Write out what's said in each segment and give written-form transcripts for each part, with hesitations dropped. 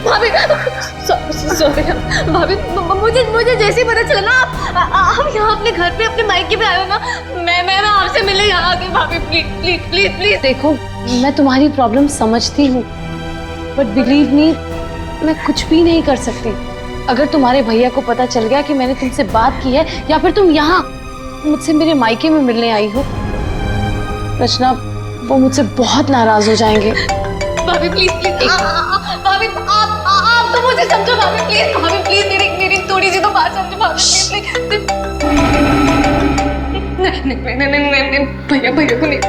भाभी सॉरी भाभी, मुझे जैसे ही पता चला ना आप यहाँ अपने घर पे अपने मायके पे आए हो ना, मैं आपसे मिलने यहाँ आ गई। भाभी प्लीज प्लीज प्लीज प्लीज। देखो मैं तुम्हारी प्रॉब्लम समझती हूँ, बट बिलीव मी मैं कुछ भी नहीं कर सकती। अगर तुम्हारे भैया को पता चल गया कि मैंने तुमसे बात की है या फिर तुम यहाँ मुझसे मेरे मायके में मिलने आई हो, रचना वो मुझसे बहुत नाराज हो जाएंगे। भाभी प्लीज प्लीज, भाभी आप तो मुझे समझो भाभी प्लीज। भाभी प्लीज मेरी थोड़ी सी तो बात समझो भाभी प्लीज। नहीं भैया को नहीं।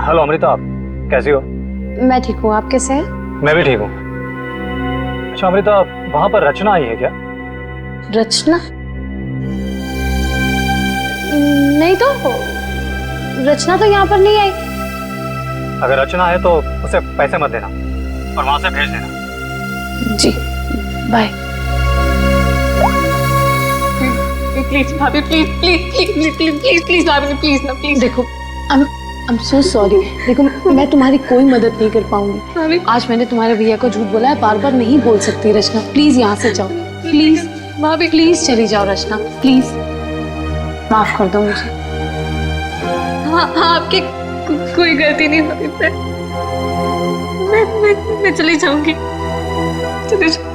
हेलो अमृता, आप कैसी हो? मैं ठीक हूँ, आप कैसे हैं? मैं भी ठीक हूँ। अच्छा अमृता, वहां पर रचना आई है क्या? रचना? नहीं तो, रचना तो यहाँ पर नहीं आई। अगर रचना है तो उसे पैसे मत देना और वहां से भेज देना। जी बाय। प्लीज भाभी please please please please please please भाभी प्लीज ना प्लीज। देखो I'm so sorry। देखो मैं तुम्हारी कोई मदद नहीं कर पाऊंगी। आज मैंने तुम्हारे भैया को झूठ बोला है, बार बार नहीं बोल सकती। रचना प्लीज यहाँ से जाओ, प्लीज भाभी प्लीज चली जाओ। रचना प्लीज माफ कर दो मुझे। हाँ आपकी कोई गलती नहीं भाभी, मैं चली जाऊंगी। चली जाऊंगी।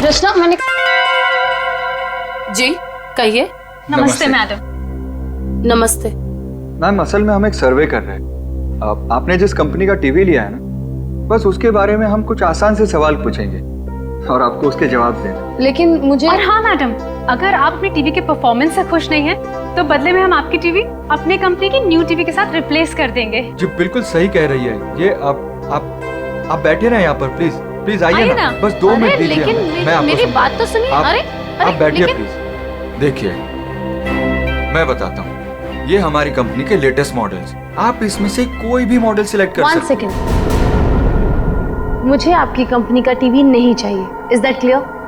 रचना मैंने जी कहिए। नमस्ते मैडम। नमस्ते मैम, असल में हम एक सर्वे कर रहे हैं। आपने जिस कंपनी का टीवी लिया है ना, बस उसके बारे में हम कुछ आसान से सवाल पूछेंगे और आपको उसके जवाब देना। लेकिन मुझे और हाँ मैडम, अगर आप अपनी टीवी के परफॉर्मेंस से खुश नहीं हैं, तो बदले में हम आपकी टीवी अपने कंपनी की न्यू टीवी के साथ रिप्लेस कर देंगे। जी बिल्कुल सही कह रही है ये। आप बैठे ना यहाँ पर, प्लीज प्लीज आइए ना, बस 2 मिनट दीजिए। लेकिन मेरी बात तो सुनिए। अरे आप बैठिए प्लीज। देखिए मैं बताता हूँ, ये हमारी कंपनी के लेटेस्ट मॉडल्स, आप इसमें से कोई भी मॉडल सिलेक्ट कर सकते हैं। 1 सेकेंड, मुझे आपकी कंपनी का टीवी नहीं चाहिए। Is that clear?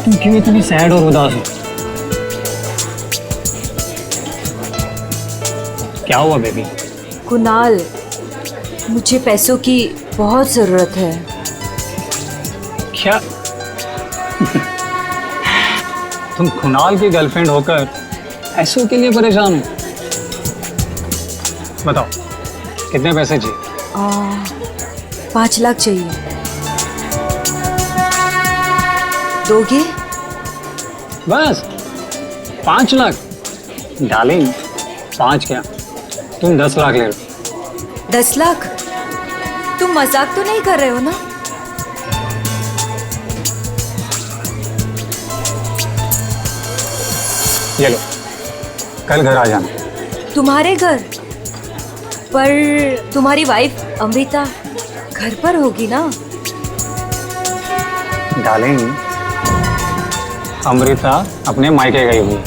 तुम क्यों इतनी सैड और उदास हो? क्या हुआ बेबी? कुणाल, मुझे पैसों की बहुत जरूरत है। क्या? तुम कुणाल की गर्लफ्रेंड होकर पैसों के लिए परेशान हो? बताओ कितने पैसे चाहिए? 5 लाख चाहिए। दोगे? बस 5 लाख? डार्लिंग 5 क्या, तुम 10 लाख ले लो। 10 लाख? तुम मजाक तो नहीं कर रहे हो ना? ये लो, कल घर आ जाना। तुम्हारे घर? पर तुम्हारी वाइफ अमृता घर पर होगी ना? डार्लिंग, अमृता अपने मायके गई हुई है,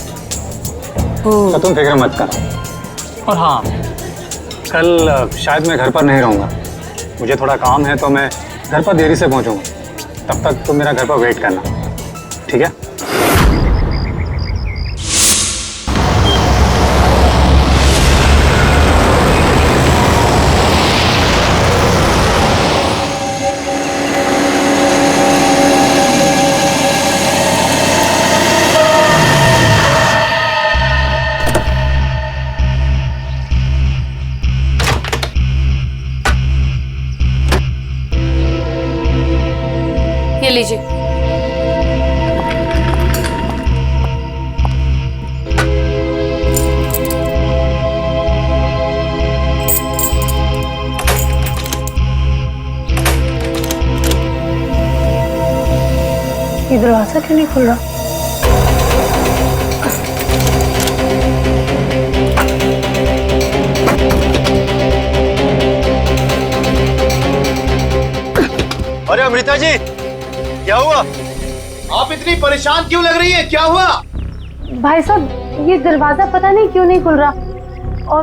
तो तुम फिक्र मत करो। और हाँ, कल शायद मैं घर पर नहीं रहूँगा, मुझे थोड़ा काम है, तो मैं घर पर देरी से पहुँचूँगा। तब तक तुम मेरा घर पर वेट करना, ठीक है? दरवाजा क्यों नहीं खुल रहा? अरे अमृता जी, क्या हुआ? आप इतनी परेशान क्यों लग रही है? क्या हुआ? भाई साहब, ये दरवाजा पता नहीं क्यों नहीं खुल रहा, और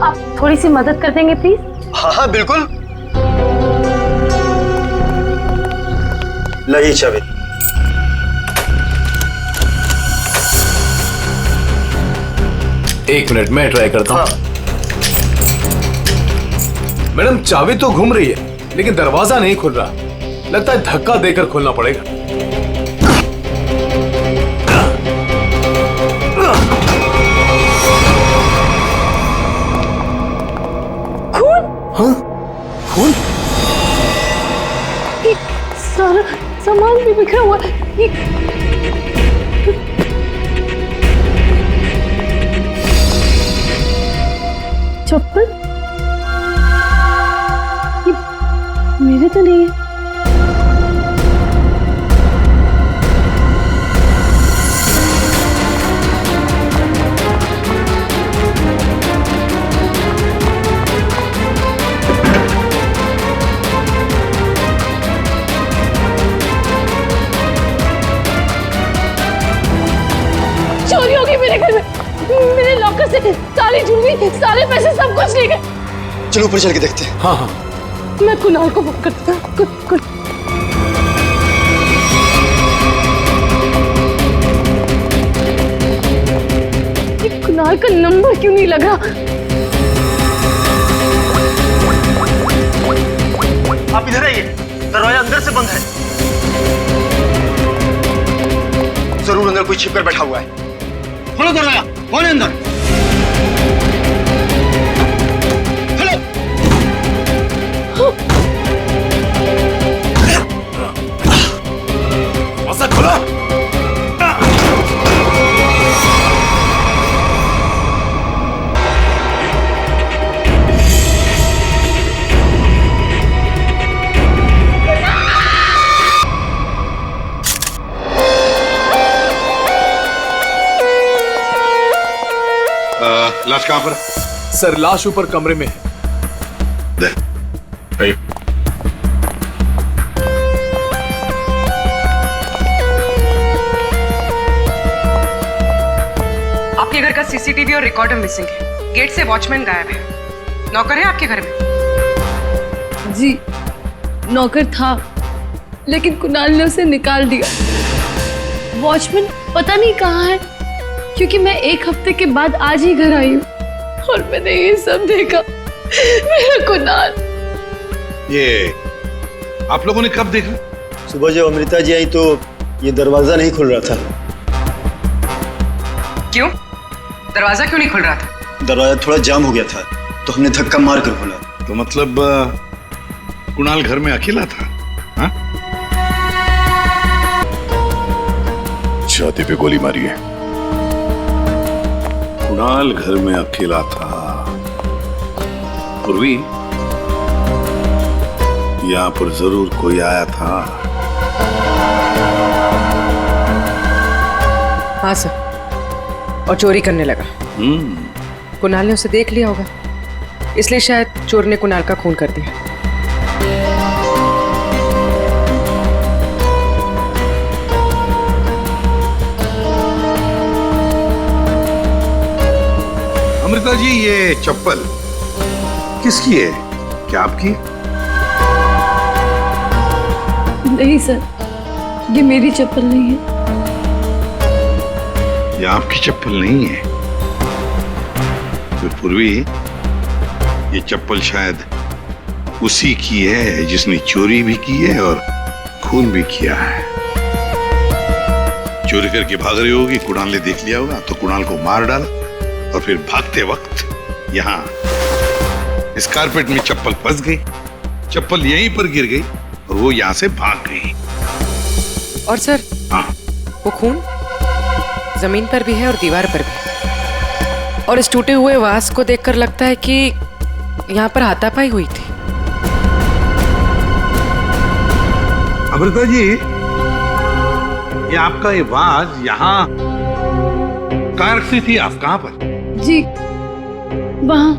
आप थोड़ी सी मदद कर देंगे प्लीज? हाँ हाँ बिल्कुल। लाइए चाबी। एक मिनट मैं ट्राई करता हूँ। हाँ। मैडम चाबी तो घूम रही है लेकिन दरवाजा नहीं खुल रहा। लगता है धक्का देकर खोलना पड़ेगा। खून? हाँ? खून? ये सारा सामान भी बिखरा हुआ है। ये चप्पल? ये मेरे तो नहीं है। चोरी हो गई मेरे घर में। मेरे लॉकर से सारी ज्वेलरी, सारे पैसे, सब कुछ ले गए। चलो ऊपर चल के देखते हैं। हाँ हाँ। मैं कुणाल को फोन करता हूँ। ये कुणाल का नंबर क्यों नहीं लगा? आप इधर आइए, दरवाजा अंदर से बंद है। जरूर अंदर कोई छिपकर बैठा हुआ है। खोलो दरवाजा, कौन है अंदर? खोलो। दरवाजा खोलो। लाश कहाँ पर? सर लाश ऊपर कमरे में है। दे। आइए। आपके घर का सीसीटीवी और रिकॉर्डर मिसिंग है। गेट से वॉचमैन गायब है। नौकर है आपके घर में? जी, नौकर था, लेकिन कुणाल ने उसे निकाल दिया। वॉचमैन पता नहीं कहाँ है, क्योंकि मैं एक हफ्ते के बाद आज ही घर आई हूँ और मैंने ये सब देखा। मेरा कुणाल। ये आप लोगों ने कब देखा? सुबह जब अमृता जी आई तो ये दरवाजा नहीं खुल रहा था। क्यों? दरवाजा क्यों नहीं खुल रहा था? दरवाजा थोड़ा जाम हो गया था तो हमने धक्का मार कर खोला। तो मतलब कुणाल घर में अकेला था? हाँ? छाती पे गोली मारी है। कुणाल घर में अकेला था। पूर्वी, यहाँ पर जरूर कोई आया था। हाँ सर, और चोरी करने लगा। कुणाल ने उसे देख लिया होगा, इसलिए शायद चोर ने कुणाल का खून कर दिया। अमृता जी, ये चप्पल किसकी है? क्या आपकी? नहीं सर, ये मेरी चप्पल नहीं है। ये आपकी चप्पल नहीं है? तो पूर्वी, ये चप्पल शायद उसी की है जिसने चोरी भी की है और खून भी किया है। चोरी करके भाग रही होगी, कुणाल ने देख लिया होगा तो कुणाल को मार डाला और फिर भागते वक्त यहाँ इस कारपेट में चप्पल फंस गई। चप्पल यहीं पर गिर गई और वो यहाँ से भाग गई। और सर, हाँ, वो खून जमीन पर भी है और दीवार पर भी। और इस टूटे हुए वास को देखकर लगता है कि यहाँ पर हाथापाई हुई थी। अमृता जी, ये आपका ये वाज यहाँ कहाँ रखती थी आप? कहाँ पर? जी वहाँ।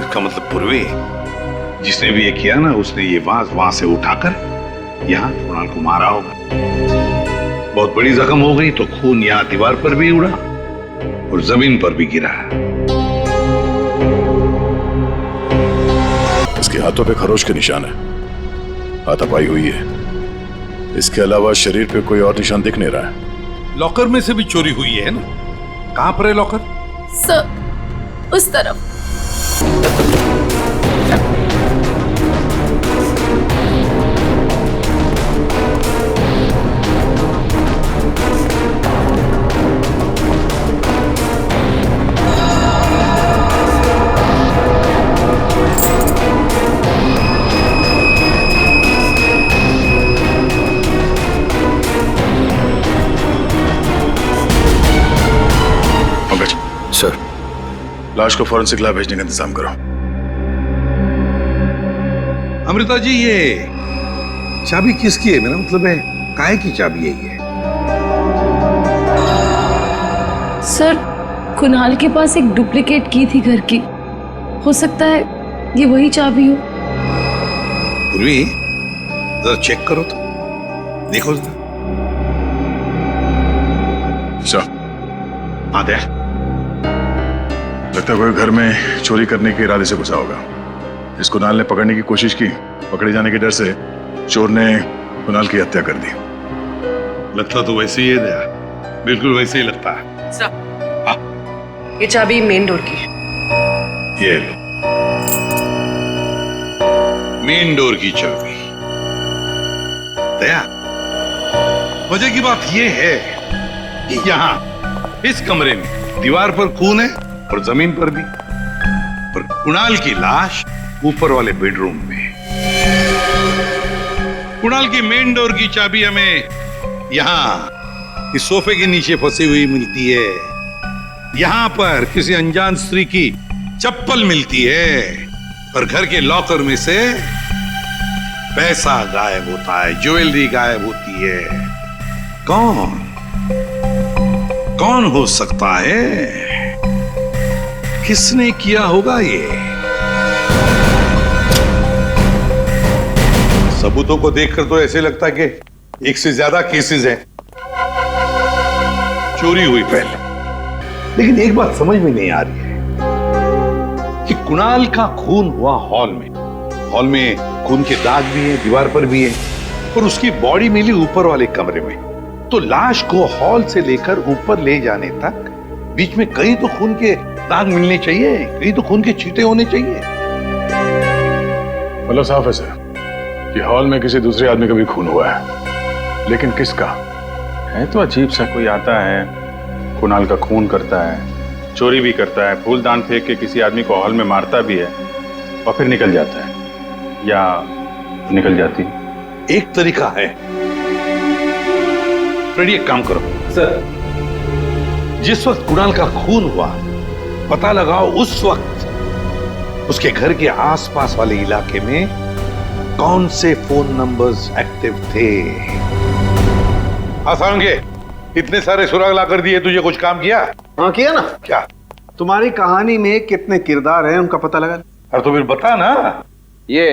इसका मतलब पूर्वी जिसने भी ये किया ना, उसने ये वाज वहां से उठाकर यहाँ कुणाल को मारा होगा। बहुत बड़ी जख्म हो गई तो खून यहाँ दीवार पर भी उड़ा और जमीन पर भी गिरा। इसके हाथों पे खरोच के निशान है, हाथापाई हुई है। इसके अलावा शरीर पे कोई और निशान दिख नहीं रहा है। लॉकर में से भी चोरी हुई है ना? कहां पर है लॉकर? सर उस तरफ। सर, लाश को फॉरेंसिक लैब भेजने का इंतजाम करो। अमृता जी, ये चाबी किसकी है? मेरा मतलब है काहे की चाबी है ये? सर, कुणाल के पास एक डुप्लीकेट की थी घर की, हो सकता है ये वही चाबी हो। पूर्वी, जरा चेक करो तो, देखो जरा। हाँ दे। लगता है कोई घर में चोरी करने के इरादे से घुसा होगा। इस कुणाल ने पकड़ने की कोशिश की, पकड़े जाने के डर से चोर ने कुणाल की हत्या कर दी। लगता तो वैसे ही है दया, बिल्कुल वैसे ही लगता है। सर, ये चाबी मेन डोर की। ये लो, मेन डोर की चाबी। दया, मजे की बात ये है कि यहाँ इस कमरे में दीवार पर खून है और जमीन पर भी, और कुणाल की लाश ऊपर वाले बेडरूम में। कुणाल की मेन डोर की चाबी हमें यहाँ इस सोफे के नीचे फंसी हुई मिलती है। यहाँ पर किसी अनजान स्त्री की चप्पल मिलती है, और घर के लॉकर में से पैसा गायब होता है, ज्वेलरी गायब होती है। कौन हो सकता है? किसने किया होगा ये? सबूतों को देखकर तो ऐसे लगता है कि एक से ज्यादा केसेस हैं। चोरी हुई पहले, लेकिन एक बात समझ में नहीं आ रही है कि कुणाल का खून हुआ हॉल में। हॉल में खून के दाग भी हैं, दीवार पर भी है, और उसकी बॉडी मिली ऊपर वाले कमरे में। तो लाश को हॉल से लेकर ऊपर ले जाने तक बीच में कहीं तो खून के दाग मिलने चाहिए, कहीं तो खून के छींटे होने चाहिए। मतलब साफ है सर कि हॉल में किसी दूसरे आदमी का भी खून हुआ है, लेकिन किसका है तो अजीब सा। कोई आता है, कुणाल का खून करता है, चोरी भी करता है, फूलदान फेंक के किसी आदमी को हॉल में मारता भी है और फिर निकल जाता है या निकल जाती है। एक तरीका है, फ्रेडी एक काम करो सर, जिस वक्त कुणाल का खून हुआ पता लगाओ उस वक्त उसके घर के आसपास वाले इलाके में कौन से फोन नंबर्स एक्टिव थे। आसान के इतने सारे सुराग ला कर दिए, तुझे कुछ काम किया? हाँ किया ना। क्या? तुम्हारी कहानी में कितने किरदार हैं उनका पता लगा। अरे तो फिर बता ना। ये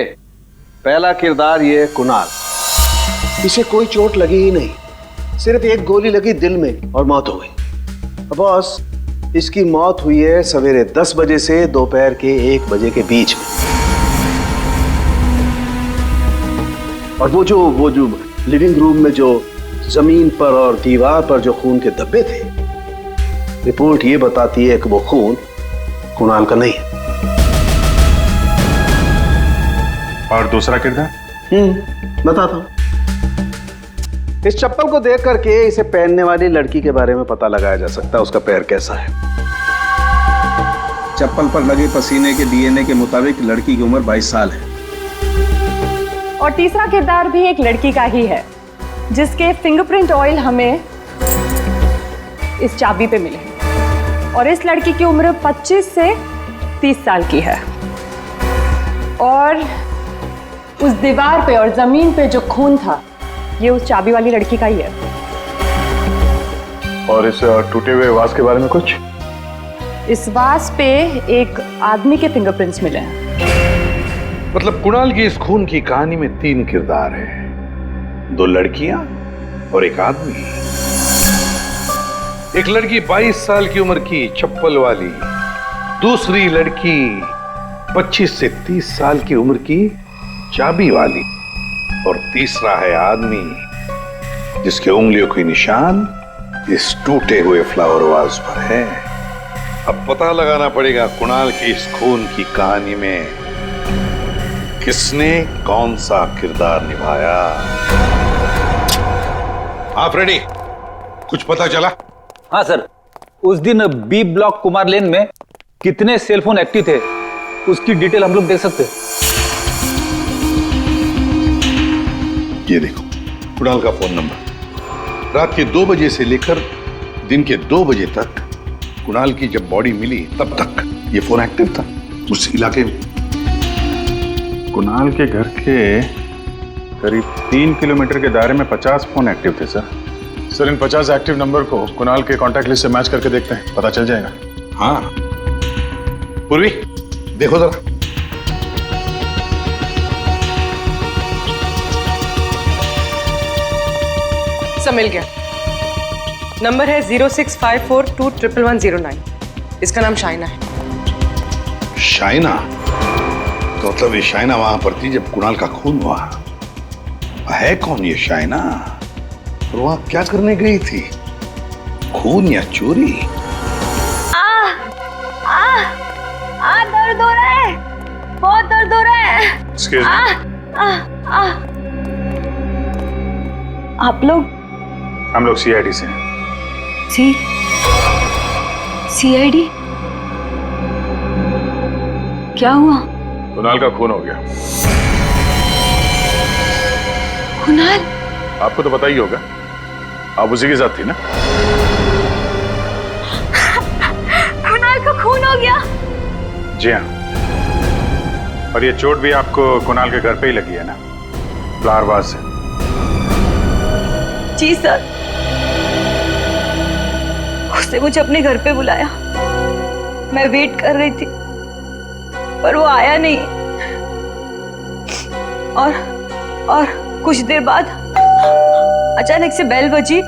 पहला किरदार, ये कुणाल, इसे कोई चोट लगी ही नहीं, सिर्फ एक गोली लगी दिल में और मौत हो गई। बॉस, इसकी मौत हुई है सवेरे 10 बजे से दोपहर के 1 बजे के बीच में। और वो जो लिविंग रूम में जो जमीन पर और दीवार पर जो खून के धब्बे थे, रिपोर्ट ये बताती है कि वो खून कुणाल का नहीं है। और दूसरा किरदार? बताता हूं। इस चप्पल को देख करके इसे पहनने वाली लड़की के बारे में पता लगाया जा सकता है, उसका पैर कैसा है। चप्पल पर लगे पसीने के डीएनए के मुताबिक लड़की की उम्र 22 साल है। और तीसरा किरदार भी एक लड़की का ही है, जिसके फिंगरप्रिंट ऑयल हमें इस चाबी पे मिले हैं। और इस लड़की की उम्र 25 से 30 साल की है। और उस दीवार पे और जमीन पे जो खून था ये उस चाबी वाली लड़की का ही है। और इस टूटे हुए वास के बारे में कुछ? इस वास पे एक आदमी के फिंगरप्रिंट्स मिले हैं। मतलब कुणाल की इस खून की कहानी में 3 किरदार हैं, 2 लड़कियां और एक आदमी। एक लड़की 22 साल की उम्र की चप्पल वाली, दूसरी लड़की 25 से 30 साल की उम्र की चाबी वाली, और तीसरा है आदमी जिसके उंगलियों के निशान इस टूटे हुए फ्लावर वास पर है। अब पता लगाना पड़ेगा कुणाल की इस खून की कहानी में किसने कौन सा किरदार निभाया। आप रेडी? कुछ पता चला? हाँ सर, उस दिन बी ब्लॉक कुमार लेन में कितने सेलफोन एक्टिव थे उसकी डिटेल हम लोग देख सकते हैं। ये देखो कुणाल का फोन नंबर। रात के 2 बजे से लेकर दिन के 2 बजे तक कुणाल की जब बॉडी मिली तब तक ये फोन एक्टिव था उस इलाके में। कुणाल के घर के करीब 3 किलोमीटर के दायरे में 50 फोन एक्टिव थे सर। सर इन 50 एक्टिव नंबर को कुणाल के कॉन्टैक्ट लिस्ट से मैच करके देखते हैं, पता चल जाएगा। हाँ पूर्वी देखो जरा। सब मिल गया। नंबर है 0654211109। इसका नाम शाइना है। शाइना? तो मतलब ये शाइना वहां पर थी जब कुणाल का खून हुआ। है कौन ये शाइना और वहां क्या करने गई थी? खून या चोरी? दर्द हो रहा है, बहुत दर्द हो रहा है। Excuse me? आप लोग? हम लोग CID से हैं। CID? क्या हुआ? कुणाल का खून हो गया। कुणाल? आपको तो पता ही होगा, आप उसी के साथ थी ना? कुणाल का खून हो गया? जी हाँ। और ये चोट भी आपको कुणाल के घर पे ही लगी है ना, फ्लावर वास से? जी सर, उसने मुझे अपने घर पे बुलाया। मैं वेट कर रही थी पर वो आया नहीं। और कुछ देर बाद अचानक से बेल बजी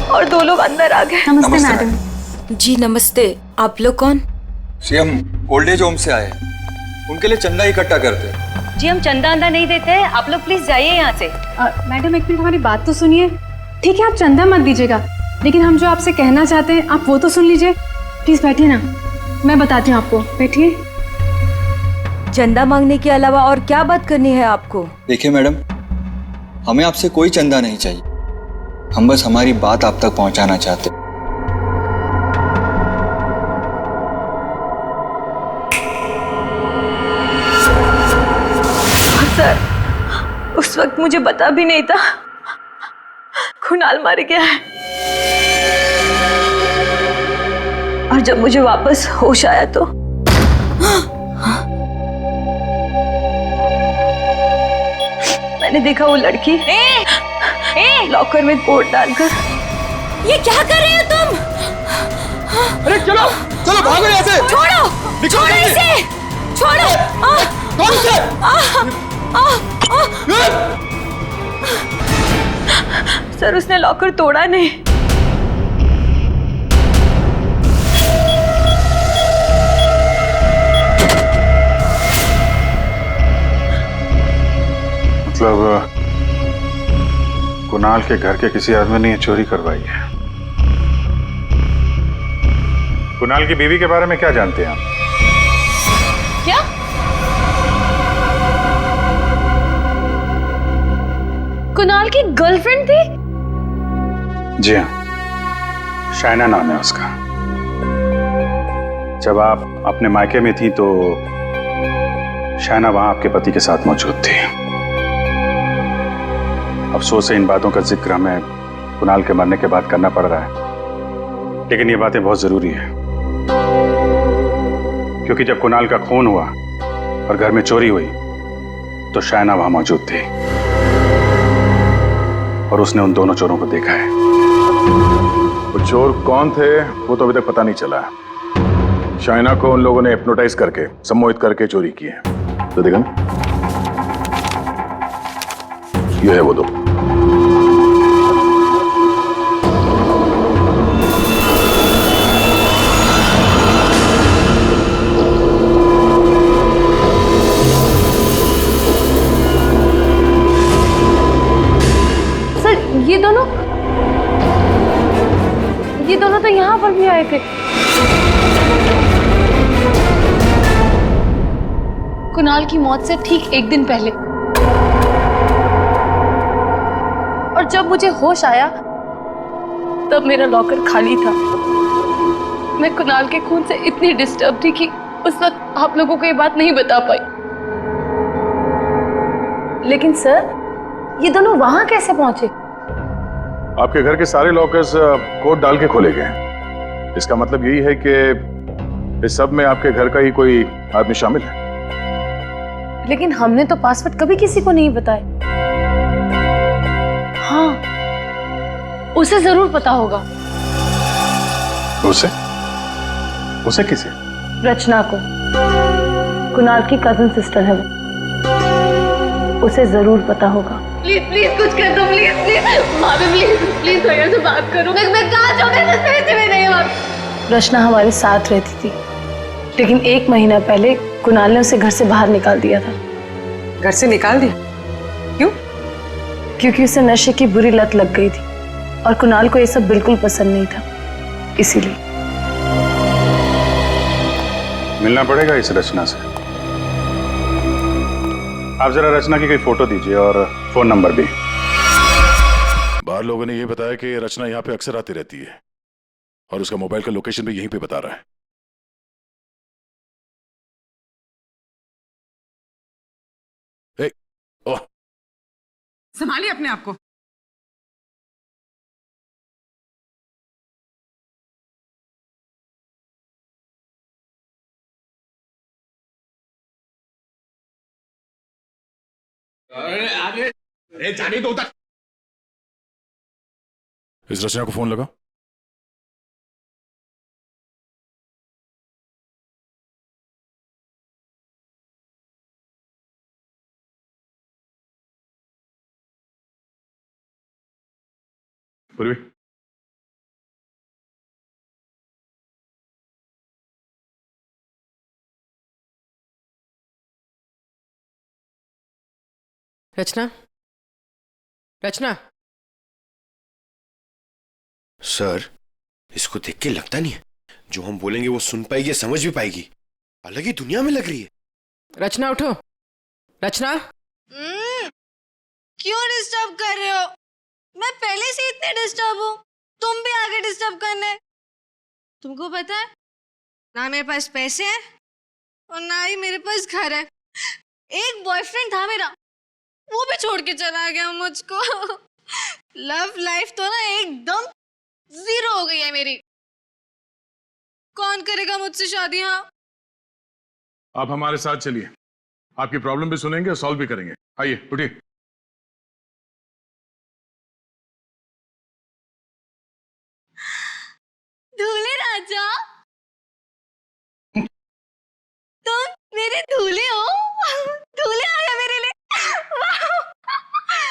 और 2 लोग अंदर आ गए। नमस्ते मैडम। जी नमस्ते। आप लोग कौन? जी हम ओल्ड एज होम से आए हैं, उनके लिए चंदा इकट्ठा करते हैं। जी हम चंदा अंदा नहीं देते हैं, आप लोग प्लीज जाइए यहाँ से। मैडम एक मिनट हमारी बात तो सुनिए। ठीक है आप चंदा मत दीजिएगा, लेकिन हम जो आपसे कहना चाहते हैं आप वो तो सुन लीजिए। प्लीज बैठिए ना, मैं बताती हूँ आपको। बैठिए। चंदा मांगने के अलावा और क्या बात करनी है आपको? देखिए मैडम, हमें आपसे कोई चंदा नहीं चाहिए, हम बस हमारी बात आप तक पहुंचाना चाहते हैं। सर उस वक्त मुझे पता भी नहीं था कुणाल मर गया है। और जब मुझे वापस होश आया तो मैंने देखा वो लड़की लॉकर में कोट डालकर। ये क्या कर रहे हो तुम? अरे चलो चलो भागो यहाँ से। छोड़ो छोड़ो इसे, छोड़ो। सर उसने लॉकर तोड़ा नहीं। मतलब कुणाल के घर के किसी आदमी ने ये चोरी करवाई है। कुणाल की बीवी के बारे में क्या जानते हैं आप? क्या? कुणाल की गर्लफ्रेंड थी? जी हाँ, शाइना नाम है उसका। जब आप अपने मायके में थी तो शाइना वहां आपके पति के साथ मौजूद थी। अफसोस है इन बातों का जिक्र हमें कुणाल के मरने के बाद करना पड़ रहा है, लेकिन ये बातें बहुत जरूरी है क्योंकि जब कुणाल का खून हुआ और घर में चोरी हुई तो शाइना वहां मौजूद थी। और उसने उन दोनों चोरों को देखा है। वो चोर कौन थे वो तो अभी तक पता नहीं चला है। शाइना को उन लोगों ने हिप्नोटाइज करके, सम्मोहित करके चोरी की है। तो देखा ना, ये है वो दो। ये दोनों तो यहाँ पर भी आए थे। कुणाल की मौत से ठीक एक दिन पहले। और जब मुझे होश आया तब मेरा लॉकर खाली था। मैं कुणाल के खून से इतनी डिस्टर्ब थी कि उस वक्त आप लोगों को ये बात नहीं बता पाई। लेकिन सर, ये दोनों वहां कैसे पहुंचे? आपके घर के सारे लॉकर्स कोड डाल के खोले गए हैं। इसका मतलब यही है कि इस सब में आपके घर का ही कोई आदमी शामिल है। लेकिन हमने तो पासवर्ड कभी किसी को नहीं बताया। हाँ, उसे जरूर पता होगा। उसे? उसे किसे? रचना को। कुणाल की कजन सिस्टर है वो। उसे जरूर पता होगा। प्लीज प्लीज कुछ कर दो, प्लीज प्लीज भाभी, प्लीज प्लीज भैया से बात करो। मैं कहाँ जाऊँ? मैं पैसे में नहीं हूँ। रचना हमारे साथ रहती थी, लेकिन 1 महीना पहले कुणाल ने उसे घर से बाहर निकाल दिया था। घर से निकाल दिया? क्यों? क्योंकि उसे नशे की बुरी लत लग गई थी और कुणाल को ये सब बिल्कुल पसंद नहीं था, इसीलिए। मिलना पड़ेगा इस रचना से। आप जरा रचना की कोई फोटो दीजिए और फोन नंबर भी। बाहर लोगों ने यह बताया कि रचना यहाँ पे अक्सर आती रहती है और उसका मोबाइल का लोकेशन भी यहीं पे बता रहा है। ओह, संभालिए अपने आप को। अरे जाने दो तक। इस रचना को फोन लगा। पूर्वी, रचना, रचना। सर, इसको देख के लगता नहीं है जो हम बोलेंगे वो सुन पाएगी, समझ भी पाएगी। अलग ही दुनिया में लग रही है। रचना उठो। रचना, क्यों डिस्टर्ब कर रहे हो? मैं पहले से इतने डिस्टर्ब हूँ, तुम भी आगे डिस्टर्ब करने। तुमको पता है ना, मेरे पास पैसे हैं और ना ही मेरे पास घर है। एक बॉयफ्रेंड था मेरा, वो भी छोड़ के चला गया मुझको। लव लाइफ तो ना एकदम 0 हो गई है मेरी। कौन करेगा मुझसे शादी? हाँ, आप हमारे साथ चलिए, आपकी प्रॉब्लम भी सुनेंगे और सॉल्व भी करेंगे। आइए, उठिए। दूल्हे राजा, तुम मेरे दूल्हे हो। दूल्हे आ गया मेरे लिए।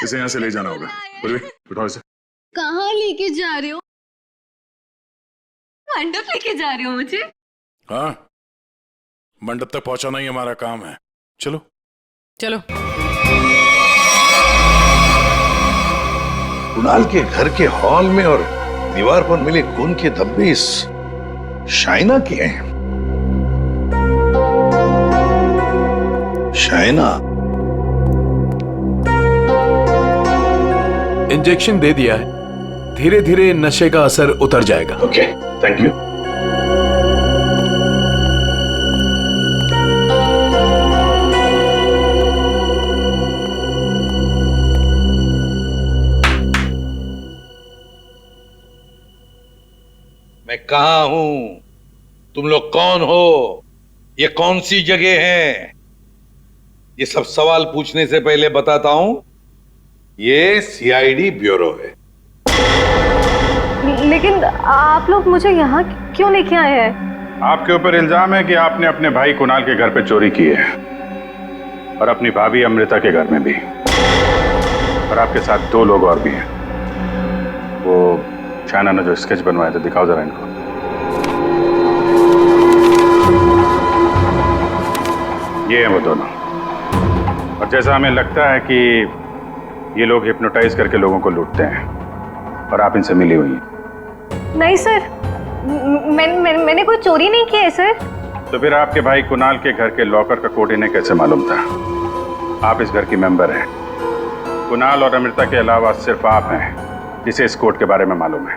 इसे यहाँ से ले जाना होगा। पूर्वी, उठाओ इसे। कहाँ लेके जा रहे हो? मंडप लेके जा रहे हो मुझे? हाँ, मंडप तक पहुंचाना ही हमारा काम है। चलो चलो। कुणाल के घर के हॉल में और दीवार पर मिले खून के धब्बे इस शाइना के हैं। शाइना, इंजेक्शन दे दिया है, धीरे धीरे नशे का असर उतर जाएगा। Okay, thank you. मैं कहाँ हूं? तुम लोग कौन हो? ये कौन सी जगह है? ये सब सवाल पूछने से पहले बताता हूं ये सीआईडी ब्यूरो है। लेकिन आप लोग मुझे यहाँ क्यों लेके आए हैं? आपके ऊपर इल्जाम है कि आपने अपने भाई कुणाल के घर पे चोरी की है और अपनी भाभी अमृता के घर में भी, और आपके साथ 2 लोग और भी हैं। वो शाना ने जो स्केच बनवाया था, दिखाओ जरा इनको। ये हैं वो दोनों, और जैसा हमें लगता है कि ये लोग हिप्नोटाइज करके लोगों को लूटते हैं और आप इनसे मिली हुई हैं। नहीं सर, मैंने कोई चोरी नहीं की है सर। तो फिर आपके भाई कुणाल के घर के लॉकर का कोड इन्हें कैसे मालूम था? आप इस घर की मेंबर हैं। कुणाल और अमृता के अलावा सिर्फ आप हैं जिसे इस कोड के बारे में मालूम है।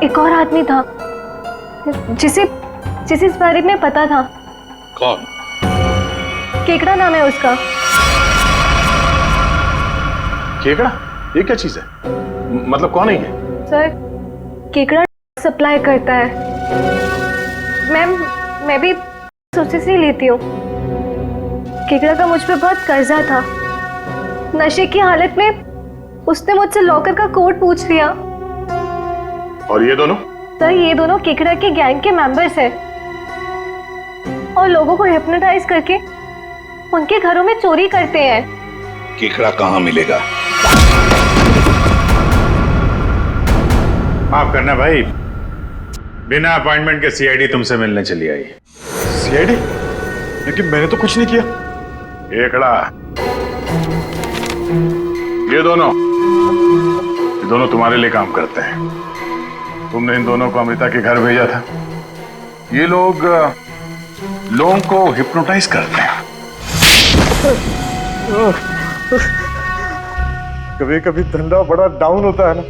एक और आदमी था जिसे इस बारे में पता था। कौन? केकड़ा नाम है उसका। केकड़ा? ये क्या चीज है? मतलब कौन है ये? सर, केकड़ा सप्लाई करता है। मैं भी उससे से लेती हूँ। केकड़ा का मुझ पे बहुत कर्जा था। नशे की हालत में उसने मुझसे लॉकर का कोड पूछ लिया। और ये दोनों? सर, ये दोनों केकड़ा के गैंग के मेंबर्स हैं और लोगों को हिप्नोटाइज करके उनके घरों में चोरी करते हैं। केकड़ा कहाँ मिलेगा? माफ करना भाई, बिना अपॉइंटमेंट के सीआईडी तुमसे मिलने चली आई। सीआईडी? लेकिन मैंने तो कुछ नहीं किया। केकड़ा, ये दोनों तुम्हारे लिए काम करते हैं। तुमने इन दोनों को अमृता के घर भेजा था। ये लोग लोगों को हिप्नोटाइज करते हैं। कभी कभी धंधा बड़ा डाउन होता है ना,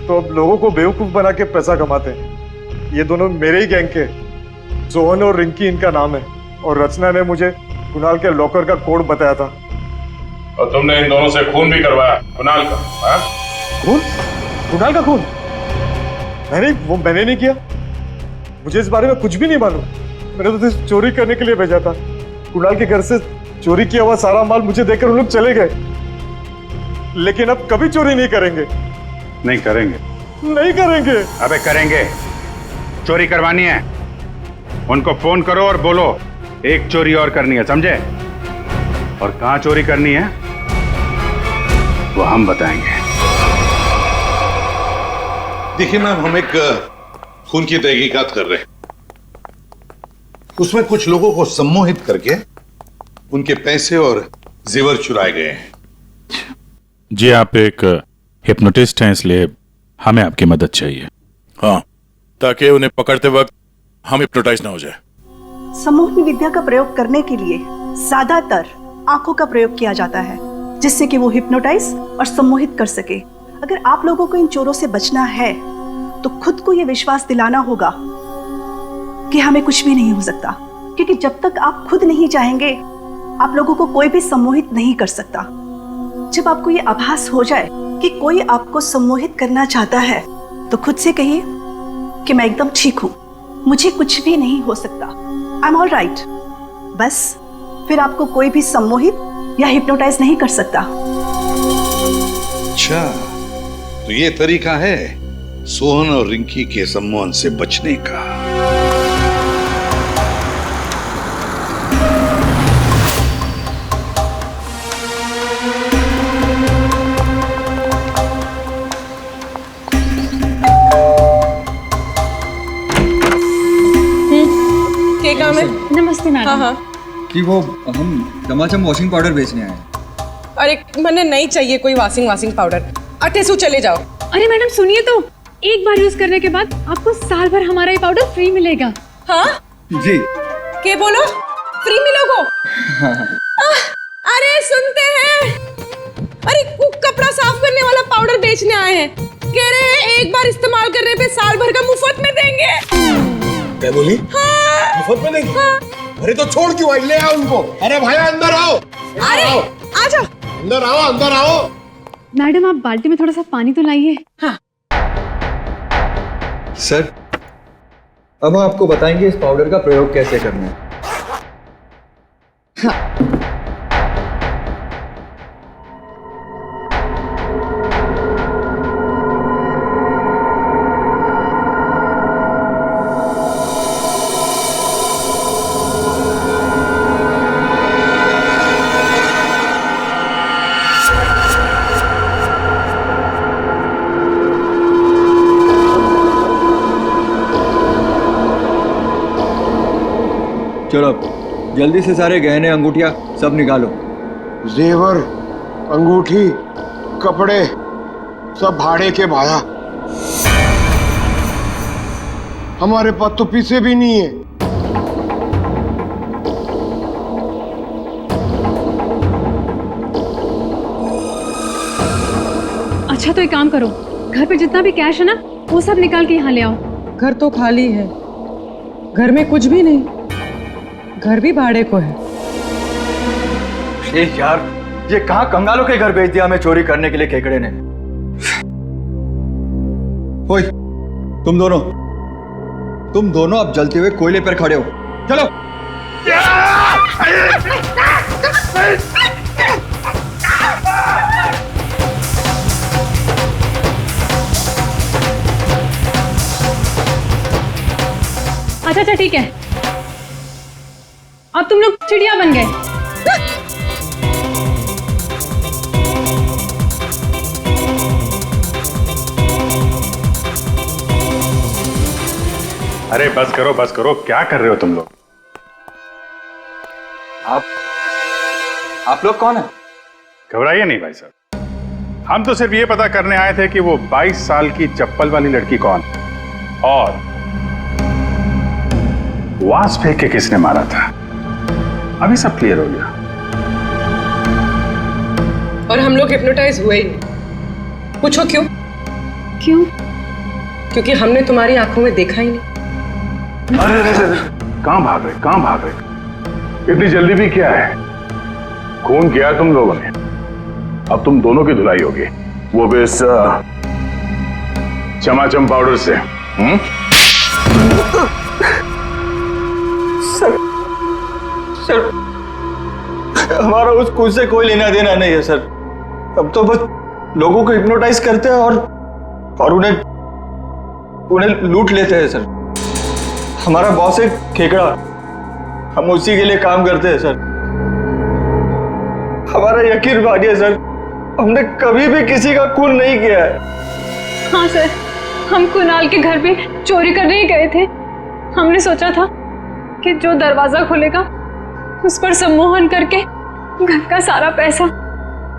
तो अब लोगों को बेवकूफ बना के पैसा कमाते हैं। ये दोनों मेरे ही गैंग के, सोहन और रिंकी इनका नाम है, और रचना ने मुझे कुणाल के लॉकर का कोड बताया था। और तुमने इन दोनों से खून भी करवाया कुणाल का? हाँ? खून? कुणाल का खून? मैंने नहीं किया। मुझे इस बारे में कुछ भी नहीं मालूम। मैंने तो सिर्फ चोरी करने के लिए भेजा था। कुणाल के घर से चोरी किया हुआ सारा माल मुझे देकर उन लोग चले गए। लेकिन अब कभी चोरी नहीं करेंगे। नहीं करेंगे? नहीं करेंगे। अबे करेंगे। चोरी करवानी है, उनको फोन करो और बोलो एक चोरी और करनी है, समझे? और कहां चोरी करनी है वो हम बताएंगे। देखिए मैम, हम एक खून की तहकीकात कर रहे हैं। उसमें कुछ लोगों को सम्मोहित करके उनके पैसे और जेवर चुराए गए हैं। जी, आप एक हिप्नोटिस्ट हैं, इसलिए हमें आपकी मदद चाहिए। हाँ, ताकि उन्हें पकड़ते वक्त हम हिप्नोटाइज ना हो जाए। सम्मोहन विद्या का प्रयोग करने के लिए ज्यादातर आंखों का प्रयोग किया जाता है, जिससे कि वो हिप्नोटाइज और सम्मोहित कर सके। अगर आप लोगों को इन चोरों से बचना है तो खुद को ये विश्वास दिलाना होगा कि हमें कुछ भी नहीं हो सकता, क्योंकि जब तक आप खुद नहीं चाहेंगे आप लोगों को कोई भी सम्मोहित नहीं कर सकता। जब आपको ये आभास हो जाए कि कोई आपको सम्मोहित करना चाहता है तो खुद से कहिए कि मैं एकदम ठीक हूं, मुझे कुछ भी नहीं हो सकता, आई एम ऑल राइट। बस फिर आपको कोई भी सम्मोहित या हिप्नोटाइज नहीं कर सकता। अच्छा, तो ये तरीका है सोहन और रिंकी के सम्मोहन से बचने का। क्या काम है? नमस्ते मैडम। हाँ हाँ। कि वो हम दमाचम वॉशिंग पाउडर बेचने आए हैं। अरे मैंने नहीं चाहिए कोई वॉशिंग पाउडर। अटेसू चले जाओ। अरे मैडम सुनिए तो, एक बार यूज करने के बाद आपको साल भर हमारा ये पाउडर फ्री मिलेगा। हाँ जी। क्या बोलो? फ्री मिलोगो? अरे सुनते हैं, अरे कपड़ा साफ करने वाला पाउडर बेचने आए हैं, कह रहे हैं एक बार इस्तेमाल करने पे साल भर का मुफ्त में देंगे। क्या बोली? हाँ। मुफ्त में देंगे? हाँ। अरे तो छोड़ क्यों आई? ले आओ उनको। अरे भाई अंदर आओ। अरे आ जाओ। अंदर आओ, अंदर आओ। मैडम आप बाल्टी में थोड़ा सा पानी तो लाइए। हाँ। सर, अब हम आपको बताएंगे इस पाउडर का प्रयोग कैसे करना है। चलो जल्दी से सारे गहने अंगूठियां सब निकालो। जेवर, अंगूठी, कपड़े सब भाड़े के भाया। हमारे पास तो पैसे भी नहीं है। अच्छा तो एक काम करो, घर पे जितना भी कैश है ना वो सब निकाल के यहाँ ले आओ। घर तो खाली है, घर में कुछ भी नहीं, घर भी भाड़े को है। यार ये कहाँ कंगालों के घर भेज दिया हमें चोरी करने के लिए केकड़े ने। ओए तुम दोनों अब जलते हुए कोयले पर खड़े हो, चलो। अच्छा ठीक है, अब तुम लोग चिड़िया बन गए। अरे बस करो, क्या कर रहे हो तुम लोग? आप लोग कौन है? घबराइए नहीं भाई साहब, हम तो सिर्फ ये पता करने आए थे कि वो 22 साल की चप्पल वाली लड़की कौन और वास फेंक के किसने मारा था। अभी सब क्लियर हो गया। और हम लोग हिप्नोटाइज हुए ही नहीं। पूछो क्यों? क्योंकि हमने तुम्हारी आंखों में देखा ही नहीं। अरे कहां भाग रहे? इतनी जल्दी भी क्या है? खून किया तुम लोगों ने, अब तुम दोनों की धुलाई होगी, वो भी इस चमाचम पाउडर से। सर हमारा उस खून से कोई लेना देना नहीं है सर। अब तो बस लोगों को हिप्नोटाइज करते हैं और उन्हें लूट लेते हैं सर। हमारा बॉस है खेकड़ा, हम उसी के लिए काम करते हैं सर। हमारा यकीन मानिए सर, हमने कभी भी किसी का खून नहीं किया है। हाँ सर, हम कुणाल के घर पे चोरी करने ही गए थे। हमने सोचा था कि जो दरवाजा खुलेगा उस पर सम्मोहन करके घर का सारा पैसा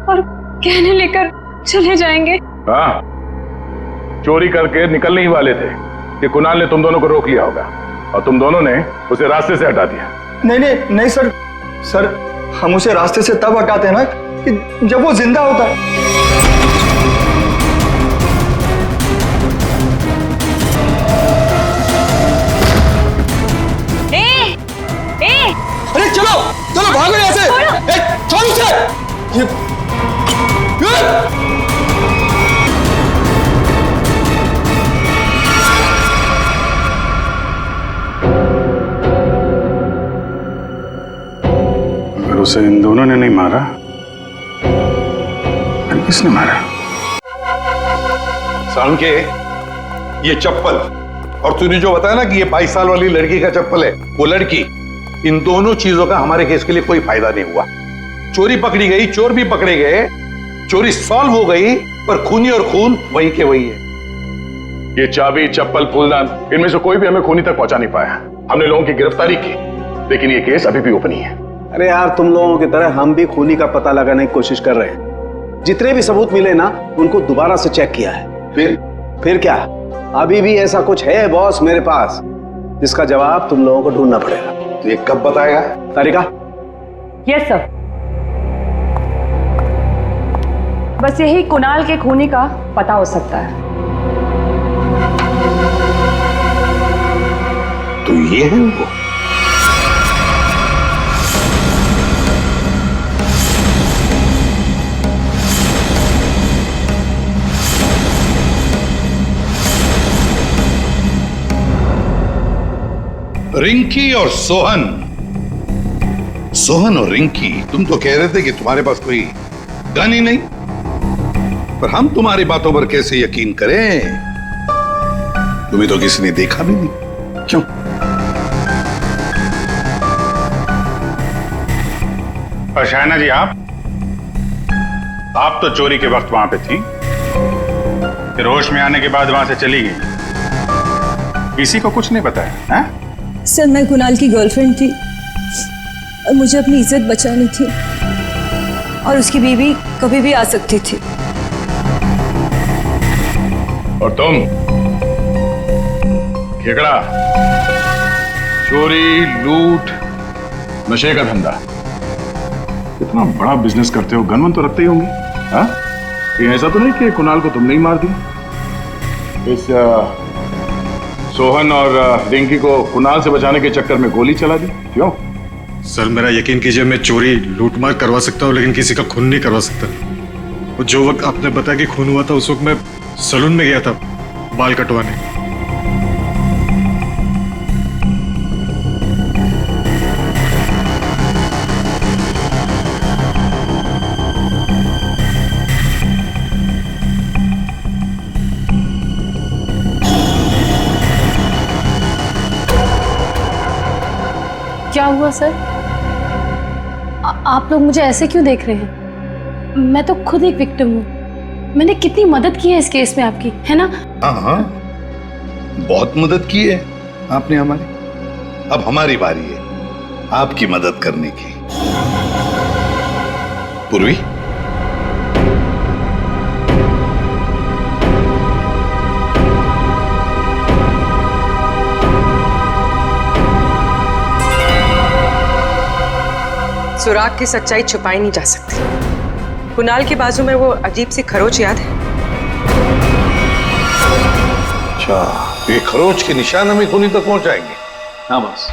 और गहने लेकर चले जाएंगे। हाँ, चोरी करके निकलने ही वाले थे कि कुणाल ने तुम दोनों को रोक लिया होगा और तुम दोनों ने उसे रास्ते से हटा दिया। नहीं सर, हम उसे रास्ते से तब हटाते हैं ना कि जब वो जिंदा होता है। अरे चलो भागो यहाँ से। छोड़ उसे। अगर उसे इन दोनों ने नहीं मारा फिर किसने मारा? सालुंके, ये चप्पल और तूने जो बताया ना कि ये 22 साल वाली लड़की का चप्पल है, वो लड़की, इन दोनों चीजों का हमारे केस के लिए कोई फायदा नहीं हुआ। चोरी पकड़ी गई, चोर भी पकड़े गए, चोरी सॉल्व हो गई, पर खूनी और खून वही के वही है। ये चाबी, चप्पल, फूलदान, इनमें से कोई भी हमें खूनी तक पहुंचा नहीं पाया। हमने लोगों की गिरफ्तारी की, लेकिन ये केस अभी भी ओपन ही है। अरे यार, तुम लोगों की तरह हम भी खूनी का पता लगाने की कोशिश कर रहे हैं। जितने भी सबूत मिले ना, उनको दोबारा से चेक किया है। फिर क्या? अभी भी ऐसा कुछ है बॉस मेरे पास जिसका जवाब तुम लोगों को ढूंढना पड़ेगा। तो ये कब बताएगा? तारिका? Yes sir. बस यही कुणाल के खूनी का पता हो सकता है। तो ये है वो। रिंकी और सोहन और रिंकी, तुम तो कह रहे थे कि तुम्हारे पास कोई गन ही नहीं, पर हम तुम्हारी बातों पर कैसे यकीन करें? तुम्हें तो किसी ने देखा भी नहीं। क्यों? और शायना जी, आप तो चोरी के वक्त वहां पे थी, फिर होश में आने के बाद वहां से चली गई, किसी को कुछ नहीं बताया? हैं? सर, मैं कुणाल की गर्लफ्रेंड थी, और मुझे अपनी इज्जत बचानी थी और उसकी बीवी कभी भी आ सकती थी। और तुम खेकड़ा, चोरी, लूट, नशे का धंधा, इतना बड़ा बिजनेस करते हो, गन तो रखते ही होंगे। हाँ, ये ऐसा तो नहीं कि कुणाल को तुमने ही मार दिया? इस सोहन और रिंकी को कुणाल से बचाने के चक्कर में गोली चला दी, क्यों? सर मेरा यकीन कीजिए, मैं चोरी लूटमार करवा सकता हूँ लेकिन किसी का खून नहीं करवा सकता। और जो वक्त आपने बताया कि खून हुआ था उस वक्त मैं सैलून में गया था बाल कटवाने। क्या हुआ सर? आप लोग मुझे ऐसे क्यों देख रहे हैं? मैं तो खुद एक विक्टिम हूँ। मैंने कितनी मदद की है इस केस में आपकी, है ना? हाँ हाँ, बहुत मदद की है आपने हमारी। अब हमारी बारी है आपकी मदद करने की। पूर्वी, सुराग की सच्चाई छुपाई नहीं जा सकती। कुणाल के बाजू में वो अजीब सी खरोच याद है? अच्छा, ये खरोच के निशान हमें खूनी तक पहुंचाएंगे? हाँ बस,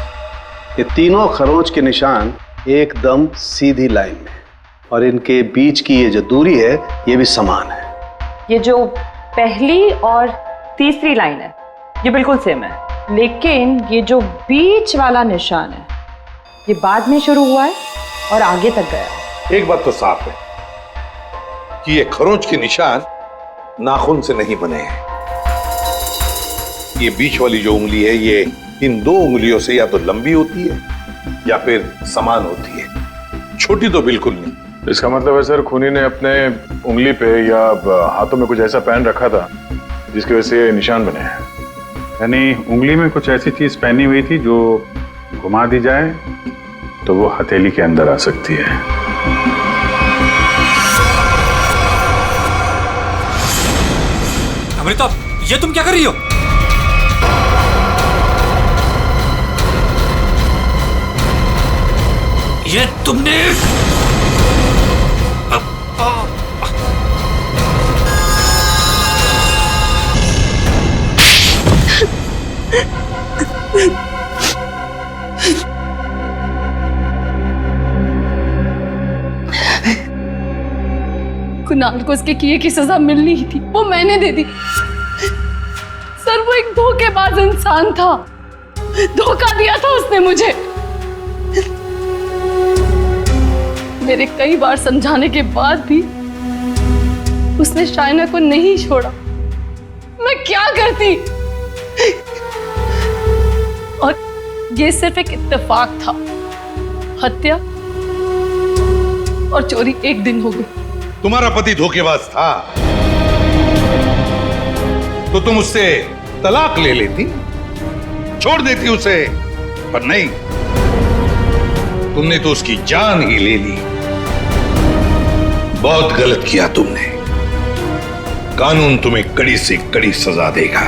ये तीनों खरोच के निशान एकदम सीधी लाइन में, और इनके बीच की ये जो दूरी है ये भी समान है। ये जो पहली और तीसरी लाइन है ये बिल्कुल सेम है, लेकिन ये जो बीच वाला निशान है ये बाद में शुरू हुआ है और आगे तक गया। एक बात तो साफ है कि ये खरोच के निशान नाखून से नहीं बने हैं। ये बीच वाली जो उंगली है ये इन दो उंगलियों से या तो लंबी होती है या फिर समान होती है, छोटी तो बिल्कुल नहीं। इसका मतलब है सर, खूनी ने अपने उंगली पे या हाथों में कुछ ऐसा पहन रखा था जिसकी वजह से निशान बने हैं। यानी उंगली में कुछ ऐसी चीज पहनी हुई थी जो घुमा दी जाए तो वो हथेली के अंदर आ सकती है। अमृता, ये तुम क्या कर रही हो? ये तुमने कुणाल को उसके किए की सजा मिलनी ही थी, वो मैंने दे दी। सर वो एक धोखेबाज इंसान था, धोखा दिया था उसने मुझे। मेरे कई बार समझाने के बाद भी उसने शाइना को नहीं छोड़ा। मैं क्या करती? और ये सिर्फ एक इत्तेफाक था, हत्या और चोरी एक दिन हो गई। तुम्हारा पति धोखेबाज था तो तुम उससे तलाक ले लेती, छोड़ देती उसे, पर नहीं, तुमने तो उसकी जान ही ले ली। बहुत गलत किया तुमने। कानून तुम्हें कड़ी से कड़ी सजा देगा।